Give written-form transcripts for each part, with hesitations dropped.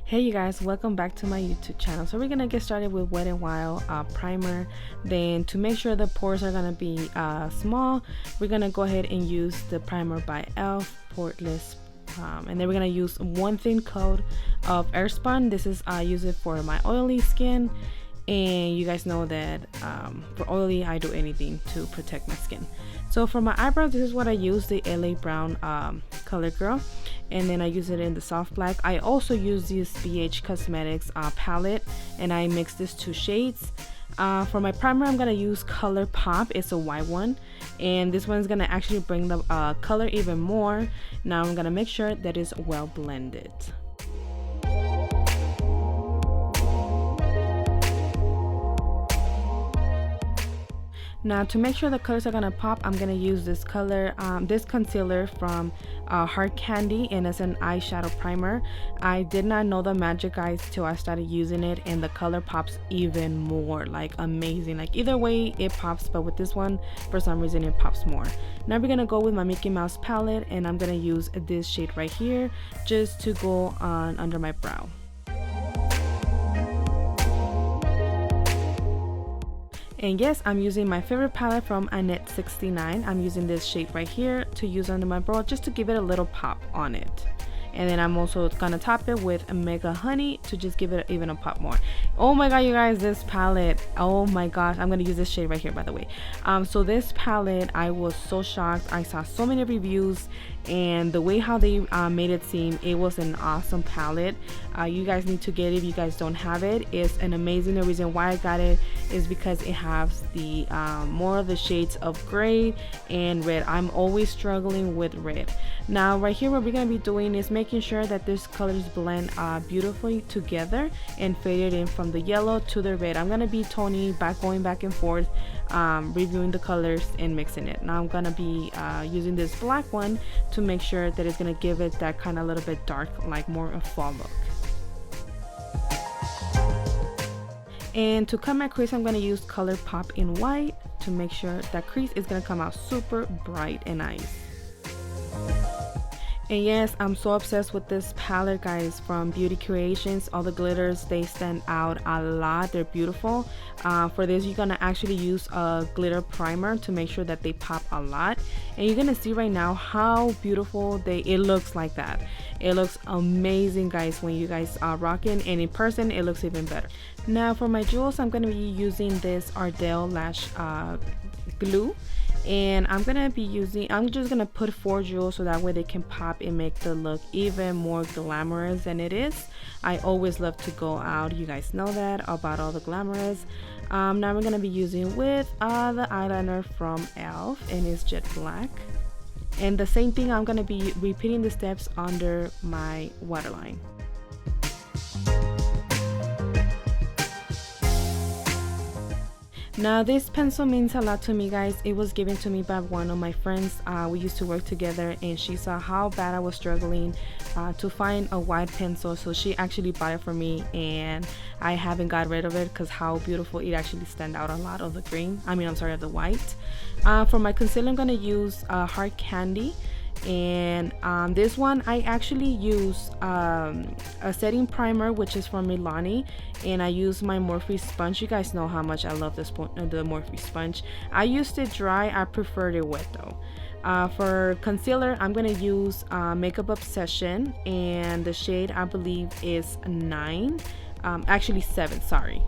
Hey you guys, welcome back to my YouTube channel. So we're gonna get started with Wet n Wild primer. Then to make sure the pores are gonna be small, we're gonna go ahead and use the primer by e.l.f. Poreless, and then we're gonna use one thin coat of Airspun. This is I use it for my oily skin, and you guys know that for oily I do anything to protect my skin. So for my eyebrows, this is what I use, the LA Brown Color Girl, and then I use it in the soft black. I also use this BH Cosmetics palette, and I mix this two shades. For my primer, I'm gonna use Color Pop. It's a white one, and this one's gonna actually bring the color even more. Now I'm gonna make sure that it's well blended. Now to make sure the colors are gonna pop, I'm gonna use this color, this concealer from Hard Candy, and it's an eyeshadow primer. I did not know the magic, guys, till I started using it, and the color pops even more, like amazing. Like either way it pops, but with this one for some reason it pops more. Now we're gonna go with my Mickey Mouse palette, and I'm gonna use this shade right here just to go on under my brow. And yes, I'm using my favorite palette from Annette69. I'm using this shade right here to use under my brow just to give it a little pop on it. And then I'm also gonna top it with Mega Honey to just give it even a pop more. Oh my god, you guys, this palette, oh my gosh, I'm gonna use this shade right here, by the way. So this palette, I was so shocked. I saw so many reviews, and the way how they made it seem, it was an awesome palette. You guys need to get it if you guys don't have it. It's an amazing. The reason why I got it is because it has the more of the shades of gray and red. I'm always struggling with red. Now right here, what we're gonna be doing is making sure that these colors blend beautifully together and fade it in from the yellow to the red. I'm gonna be toning going back and forth, reviewing the colors and mixing it. Now I'm gonna be using this black one to make sure that it's gonna give it that kind of little bit dark, like more a fall look. And to cut my crease, I'm gonna use Color Pop in white to make sure that crease is gonna come out super bright and nice. And yes, I'm so obsessed with this palette, guys, from Beauty Creations. All the glitters, they stand out a lot. They're beautiful. For this, you're gonna actually use a glitter primer to make sure that they pop a lot. And you're gonna see right now how beautiful it looks like that. It looks amazing, guys, when you guys are rocking, and in person it looks even better. Now for my jewels, I'm gonna be using this Ardell lash glue, and I'm just gonna put 4 jewels so that way they can pop and make the look even more glamorous than it is. I always love to go out, you guys know that, about all the glamorous. Now we're gonna be using with the eyeliner from e.l.f., and it's jet black. And the same thing, I'm gonna be repeating the steps under my waterline. Now this pencil means a lot to me, guys. It was given to me by one of my friends. We used to work together, and she saw how bad I was struggling to find a white pencil, so she actually bought it for me, and I haven't got rid of it because how beautiful it actually stand out a lot of the green. Of the white. For my concealer, I'm gonna use Hard Candy. And this one I actually use a setting primer, which is from Milani, and I use my Morphe sponge. You guys know how much I love the Morphe sponge. I used it dry, I preferred it wet though. For concealer, I'm gonna use Makeup Obsession, and the shade I believe is 9, actually 7, sorry.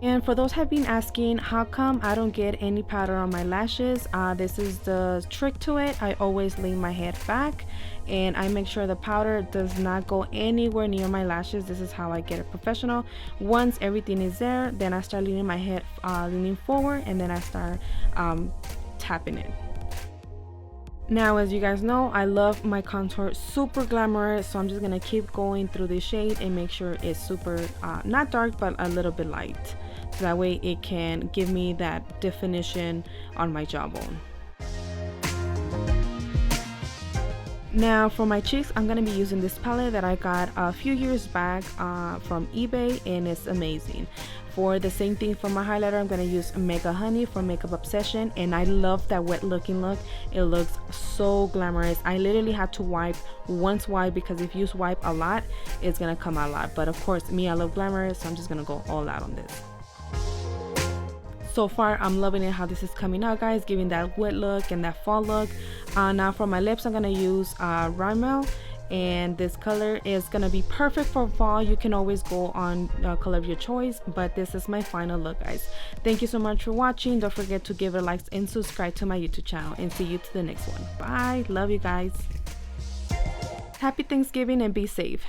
And for those who have been asking, how come I don't get any powder on my lashes? This is the trick to it. I always lean my head back, and I make sure the powder does not go anywhere near my lashes. This is how I get it professional. Once everything is there, then I start leaning my head, leaning forward, and then I start tapping it. Now, as you guys know, I love my contour super glamorous, so I'm just gonna keep going through this shade and make sure it's super not dark, but a little bit light, so that way it can give me that definition on my jawbone. Now for my cheeks, I'm going to be using this palette that I got a few years back from eBay, and it's amazing. For the same thing for my highlighter, I'm going to use Mega Honey from Makeup Obsession, and I love that wet looking look. It looks so glamorous. I literally had to wipe once. Why? Because if you wipe a lot, it's going to come out a lot. But of course, me, I love glamorous, so I'm just going to go all out on this. So far, I'm loving it how this is coming out, guys, giving that wet look and that fall look. Now for my lips, I'm gonna use Rimmel, and this color is gonna be perfect for fall. You can always go on color of your choice, but this is my final look, guys. Thank you so much for watching. Don't forget to give it a like and subscribe to my YouTube channel, and see you to the next one. Bye. Love you guys. Happy Thanksgiving and be safe.